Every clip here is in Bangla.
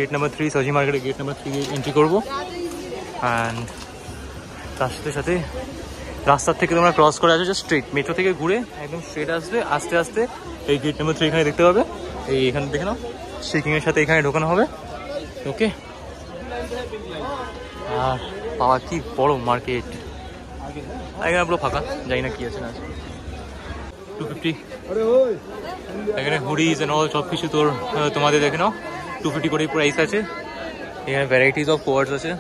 গেট নাম্বার 3, সরোজিনী মার্কেটের গেট নাম্বার 3 এন্ট্রি করবো। অ্যান্ড তার সাথে সাথে রাস্তার থেকে তোমরা ক্রস করে আসবে, জাস্ট স্ট্রেট মেট্রো থেকে ঘুরে একদম স্ট্রেট আসবে, আস্তে আস্তে এই গেট নাম্বার 3 এখানে দেখতে পাবে। এই এখানে দেখে নাও, চেকিংয়ের সাথে এখানে ঢোকানো হবে। ওকে, আর বাবা কি বড় মার্কেট, এখানে পুরো ফাঁকা, জানি না কি আছে না আছে। 250 এখানে হুডিজ এন্ড অল সব কিছু তোর তোমাদের দেখে নাও 250 করে প্রাইস আছে। এখানে ভ্যারাইটিস অফ কোয়ার্ডস আছে।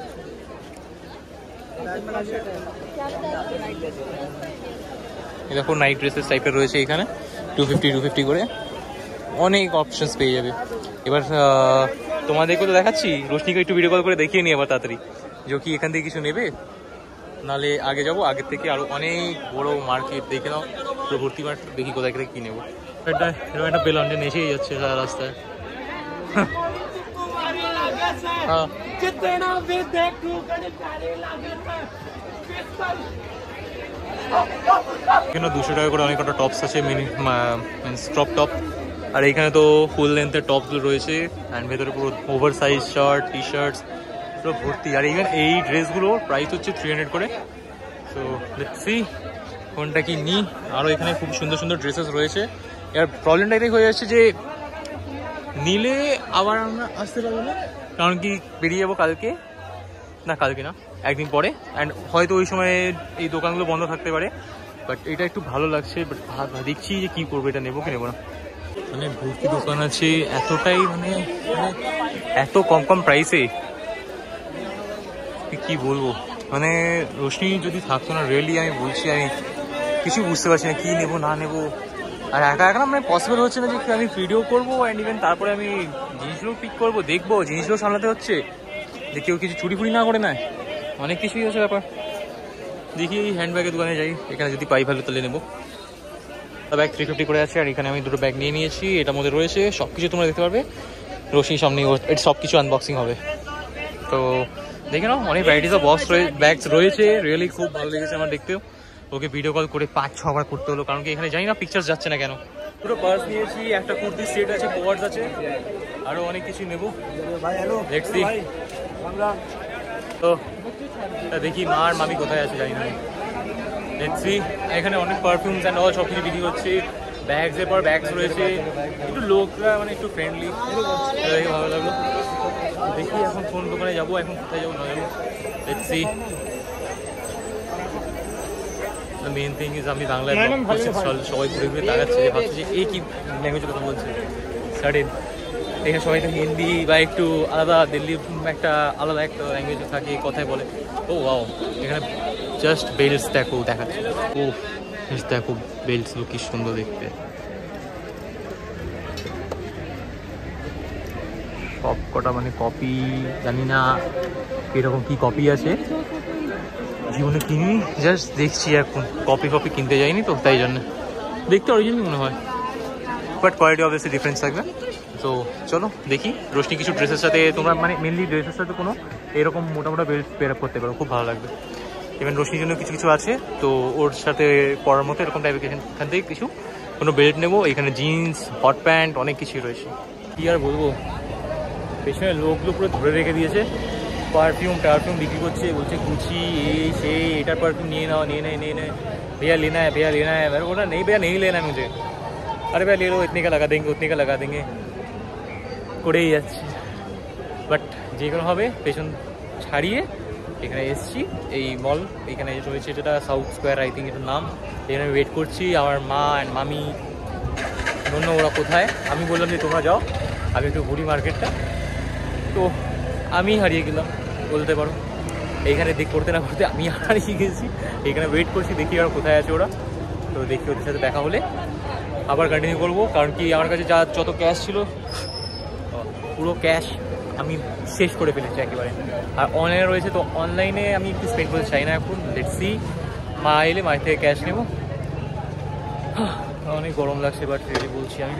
দেখো নাইট ড্রেসেস টাইপের রয়েছে এখানে 250 করে, অনেক অপশনস পেয়ে যাবে। এবার তোমাদেরকে তো দেখাচ্ছি, রোশনিকে একটু ভিডিও কল করে দেখিয়ে নিই এবার তাড়াতাড়ি, যে কি এখান থেকে কিছু নেবে, নাহলে আগে যাবো, আগের থেকে আরো অনেক বড় মার্কেট দেখে নাও, পুরো ভর্তি মার্কেট, দেখি কোথায় থেকে কি নেবো। এরকম একটা বেলন্ডে এসেই যাচ্ছে সারা রাস্তায়। এখানে 200 টাকা করে অনেক কটা টপস আছে, ক্রপ টপ। আর এইখানে তো ফুল লেন্থের টপগুলো রয়েছে, অ্যান্ড ভেতরে পুরো ওভার সাইজ শার্ট, টি শার্টস পুরো ভর্তি। আর ইভেন এই ড্রেসগুলোর প্রাইস হচ্ছে 300 করে। সো লেটস সি কোনটা কি নিই। আরও এখানে খুব সুন্দর সুন্দর ড্রেসেস রয়েছে। এর প্রবলেমটা এটাই হয়ে যাচ্ছে যে নিলে আবার আমরা আসতে পারবো না, কারণ কি বেরিয়ে যাবো কালকে না একদিন পরে, অ্যান্ড হয়তো ওই সময় এই দোকানগুলো বন্ধ থাকতে পারে। বাট এটা একটু ভালো লাগছে, বাট দেখছি যে কী করবো, এটা নেবো কি নেবো না। মানে ভর্তি দোকান আছে এতটাই, মানে এত কম প্রাইসে কি বলবো। মানে রোশনি যদি থাকতো না, রিয়েলি আমি বলছি, আমি কিছু বুঝতে পারছি না কি নেবো না নেবো। আর একা না মানে পসিবল হচ্ছে না যে আমি ভিডিও করবো, অ্যান্ড ইভেন তারপরে আমি জিনিসগুলো পিক করবো, দেখবো, জিনিসগুলো সামলাতে হচ্ছে, যে কেউ কিছু চুরি ফুরি না করে নেয়, অনেক কিছুই আছে ব্যাপার। দেখি এই হ্যান্ডব্যাগের দোকানে যাই, এখানে যদি পাই ভালো তাহলে নেবো। ব্যাগ 350 করে আছে, আর এখানে আমি দুটো ব্যাগ নিয়ে নিয়েছি। এটার মধ্যে রয়েছে সব কিছু, তোমরা দেখতে পারবে রোশনির সামনে সব কিছু আনবক্সিং হবে। তো দেখে নাও, অনেক ভ্যারাইটিস অফ ব্যাগস রয়েছে, রিয়েলি খুব ভালো লেগেছে আমার দেখতেও। ওকে ভিডিও কল করে 5-6 বার করতে হলো, কারণ কি এখানে জানি না পিকচার যাচ্ছে না কেন। পুরো পার্স নিয়েছি, একটা কুর্তির সেট আছে, কোয়ার্ডস আছে, আরও অনেক কিছু নেবো। দেখছি তো দেখি মা আর মামি কোথায় আছে জানি না। দেখছি এখানে অনেক পারফিউমস অ্যান্ড অল সব কিছু বিক্রি হচ্ছে, ব্যাগসের পর ব্যাগস রয়েছে, একটু লোকরা মানে একটু ফ্রেন্ডলি, ভালো লাগলো। দেখি এখন কোন দোকানে যাবো, এখন কোথায় যাবো না যাবো, দেখছি। মেন থিং ইজ আমি বাংলায় সবাই ঘুরে ঘুরে তাকাচ্ছে, ভাবছে যে এই কি ল্যাঙ্গুয়েজের কথা বলছে সাডেন। এখানে সবাই তো হিন্দি বা একটু আলাদা, দিল্লি একটা আলাদা একটা ল্যাঙ্গুয়েজে থাকে, কথায় বলে। ও ওয়াও, এখানে জাস্ট বেল্টস দেখো, দেখাচ্ছে। ও দেখো বেল্টসগুলো কি সুন্দর দেখতে, সব কটা মানে কপি, জানি না এরকম কি কপি আছে, জীবনে কিনি, জাস্ট দেখছি এখন, কপি কিনতে যাইনি তো, তাই জন্য দেখতে অরিজিনাল মনে হয়, বাট কোয়ালিটি অবভিয়াসলি ডিফারেন্স থাকবে। তো চলো দেখি। রোশনি কিছু ড্রেসের সাথে, তোমরা মানে মেনলি ড্রেসের সাথে কোনো এরকম মোটামোটা বেল্ট পেয়ার আপ করতে পারো, খুব ভালো লাগবে। ইভেন রোশনির জন্য কিছু আছে, তো ওর সাথে পরার মতো এরকম টাইপের এখান থেকে কিছু কোনো বেল্ট নেবো। এখানে জিন্স, হট প্যান্ট, অনেক কিছুই রয়েছে। কি আর বলবো, পেছনে লোকগুলো পুরো ধরে রেখে দিয়েছে, পারফিউম বিক্রি করছে, বলছে গুচি এই সেই, এটার পারফিউম নিয়ে নাও, নিয়ে নেয়, भैया लेना है मेरे बोला नहीं भैया नहीं लेना है मुझे, अरे भैया ले लो, इतने का लगा देंगे, उतने का लगा देंगे, করেই যাচ্ছি। বাট যে কোনো হবে পেছন ছাড়িয়ে এখানে এসছি, এই মল এখানে রয়েছে, যেটা সাউথ স্কোয়ার আই থিঙ্ক এটার নাম। এখানে ওয়েট করছি, আমার মা অ্যান্ড মামি, অন্য ওরা কোথায়। আমি বললাম যে তোমরা যাও, আমি একটু ঘুরি মার্কেটটা। তো আমি হারিয়ে গেলাম বলতে পারো, এইখানে করতে না করতে আমি হারিয়ে গেছি। এখানে ওয়েট করছি, দেখি আর কোথায় আছে ওরা। তো দেখি ওদের সাথে দেখা হলে আবার কন্টিনিউ করবো, কারণ কি আমার কাছে যত ক্যাশ ছিল, পুরো ক্যাশ আমি শেষ করে ফেলেছি একেবারে। আর অনলাইনে রয়েছে, তো অনলাইনে আমি একটু স্পেন্ড করতে চাই না এখন। লেটস সি, মা এলে মায়ের থেকে ক্যাশ নেবো। অনেক গরম লাগছে, বাট রেডি বলছি আমি।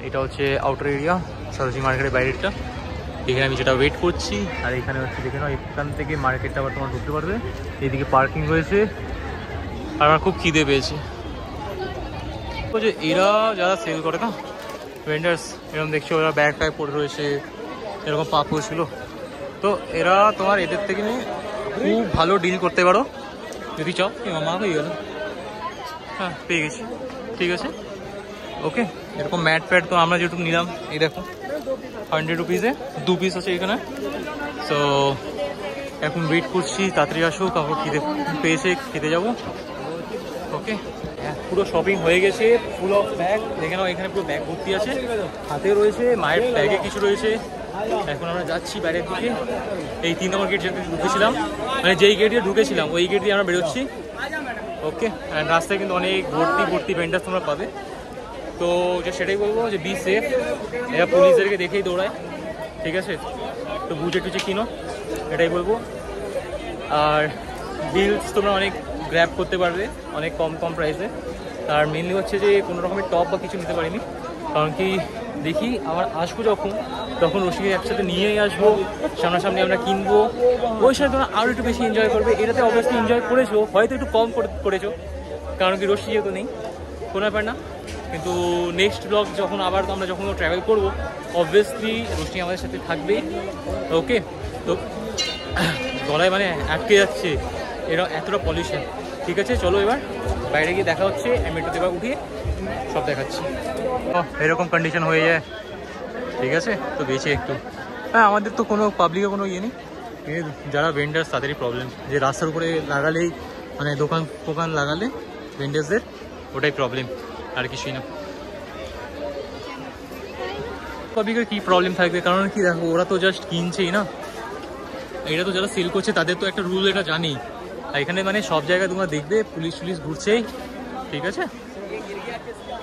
এটা হচ্ছে আউটার এরিয়া, সরোজিনী মার্কেটের বাইরেটা। এখানে আমি যেটা ওয়েট করছি, আর এখানে হচ্ছে দেখে নাও, এখান থেকে মার্কেটটা আবার তোমার ঢুকতে পারবে। এইদিকে পার্কিং রয়েছে, আর আমার খুব খিদে পেয়েছে। যে এরা যারা সেল করে না, ভেন্ডার্স, এরকম দেখছি ওরা ব্যাগ ট্যাগ পরে রয়েছে, এরকম পা পড়ছিল। তো এরা তোমার এদের থেকে নিয়ে খুব ভালো ডিল করতে পারো যদি চাও। মামা হয়ে গেল, হ্যাঁ পেয়ে গেছি, ঠিক আছে ওকে। এরকম ম্যাট প্যাড তো আমরা যেটুকু নিলাম, এই দেখো 100 রুপিসে 2 পিস আছে এখানে। সো এখন ওয়েট করছি তাড়াতাড়ি আসুক, কাপড় খিদে পেয়েছে, খেতে যাবো ওকে। পুরো শপিং হয়ে গেছে, ফুল অফ ব্যাগ দেখে নাও, এখানে পুরো ব্যাগ ভর্তি আছে, হাতে রয়েছে, মায়ের ব্যাগে কিছু রয়েছে। এখন আমরা যাচ্ছি বাইরের দিকে, এই 3 নম্বর গেট যেতে ঢুকেছিলাম, মানে যেই গেট দিয়ে ঢুকেছিলাম ওই গেট দিয়ে আমরা বেরোচ্ছি ওকে। অ্যান্ড রাস্তায় কিন্তু অনেক ভর্তি ভেন্ডার্স তোমরা পাবে। তো যে সেটাই বলবো যে বি সেফ, এরা পুলিশদেরকে দেখেই দৌড়ায়, ঠিক আছে, তো বুঝে টুঝে কিনো এটাই বলবো। আর ডিলস তোমরা অনেক গ্র্যাব করতে পারবে অনেক কম প্রাইসে। আর মেনলি হচ্ছে যে কোনো রকমের টপ বা কিছু নিতে পারিনি, কারণ কি দেখি আবার আসবো তখন রশিকে একসাথে নিয়েই আসবো, সামনাসামনি আমরা কিনবো, ওই সময় তোমরা আরও একটু বেশি এনজয় করবে। এটাতে অবশ্যই এনজয় করেছো, হয়তো একটু কম করেছো, কারণ কি রশি যেহেতু নেই, কোনো ব্যাপার না। কিন্তু নেক্সট ব্লগ যখন আবার আমরা যখন ট্রাভেল করবো, অবভিয়াসলি রশি আমাদের সাথে থাকবেই ওকে। তো গলায় মানে আটকে যাচ্ছে, এরা এতটা পলিউশন, ঠিক আছে চলো এবার বাইরে গিয়ে দেখা হচ্ছে, আমি একটু দেবা উঠিয়ে সব দেখাচ্ছি। এরকম কন্ডিশন হয়ে যায়, ঠিক আছে, তো বেঁচে একটু। হ্যাঁ আমাদের তো কোনো পাবলিকের কোনো ইয়ে নেই, যারা ভেন্ডার্স তাদেরই প্রবলেম, যে রাস্তার উপরে লাগালেই মানে দোকান লাগালে ভেন্ডার্সদের ওটাই প্রবলেম, আর কিছুই না। পাবলিকের কী প্রবলেম থাকবে, কারণ কি দেখো ওরা তো জাস্ট কিনছেই না, এটা তো যারা সেল করছে তাদের তো একটা রুল এটা জানি। আর এখানে মানে সব জায়গায় তোমরা দেখবে পুলিশ ঘুরছেই, ঠিক আছে।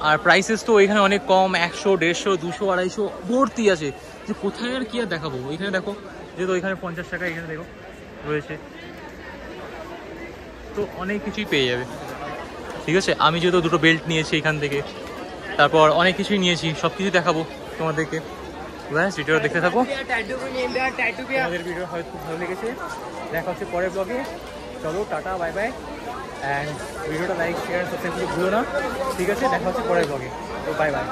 আর প্রাইসেস তো এখানে অনেক কম, 100, 150, 200, 250 ভর্তি আছে, যে কোথায় আর কি আর দেখাবো। এখানে দেখো যেহেতু এখানে 50 টাকা এখানে দেখো রয়েছে, তো অনেক কিছুই পেয়ে যাবে, ঠিক আছে। আমি যেহেতু 2টো বেল্ট নিয়েছি এখান থেকে, তারপর অনেক কিছুই নিয়েছি, সব কিছু দেখাবো তোমাদেরকে, ব্যাস ভিডিও দেখতে থাকো। আমাদের ভিডিও হয়তো খুব ভালো লেগেছে, দেখা হচ্ছে পরের ব্লগে, চলো টাটা বাই বাই, অ্যান্ড ভিডিওটা লাইক শেয়ার সাবস্ক্রাইব করতে ভুলো না, ঠিক আছে, দেখা হচ্ছে পরের ব্লগে, তো বাই বাই।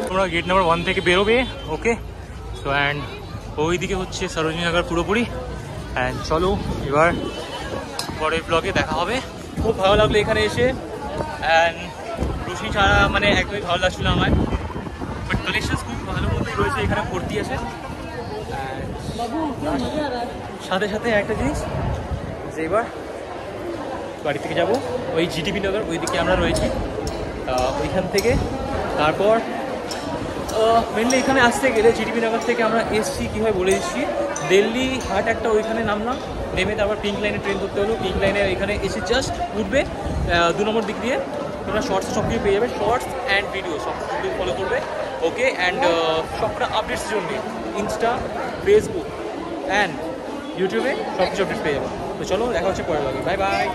তোমরা গেট নাম্বার 1 থেকে বেরোবে ওকে। সো অ্যান্ড ওইদিকে হচ্ছে সরোজিনী নগর পুরোপুরি, অ্যান্ড চলো এবার পরের ব্লগে দেখা হবে। খুব ভালো লাগলো এখানে এসে, অ্যান্ড রশি ছাড়া মানে একদমই ভালো লাগছিল আমার, বাট কালেকশন খুব ভালো মতোই রয়েছে, এখানে ভর্তি আছে। সাথে সাথে একটা জিনিস, যে এবার বাড়ি থেকে যাবো ওই জিটিপি নগর, ওইদিকে আমরা রয়েছি, ওইখান থেকে তারপর মেনলি এখানে আসতে গেলে জিটিপি নগর থেকে আমরা এসছি কীভাবে বলে দিচ্ছি, দিল্লি হাট একটা ওইখানে নামলাম, নেমে তারপর পিঙ্ক লাইনে ট্রেন ধরতে হলো, পিঙ্ক লাইনে এখানে এসে জাস্ট উঠবে 2 নম্বর দিক দিয়ে, তোমরা শর্টসে সব কিছু পেয়ে যাবে, শর্টস অ্যান্ড ভিডিও সব কিছু ফলো করবে ওকে। অ্যান্ড সবটা আপডেটস জন্য ইনস্টা, ফেসবুক অ্যান্ড ইউটিউবে সব কিছু আপডেটস পেয়ে যাবে। তো চলো দেখা হচ্ছে পরের ব্লগে, বাই বাই।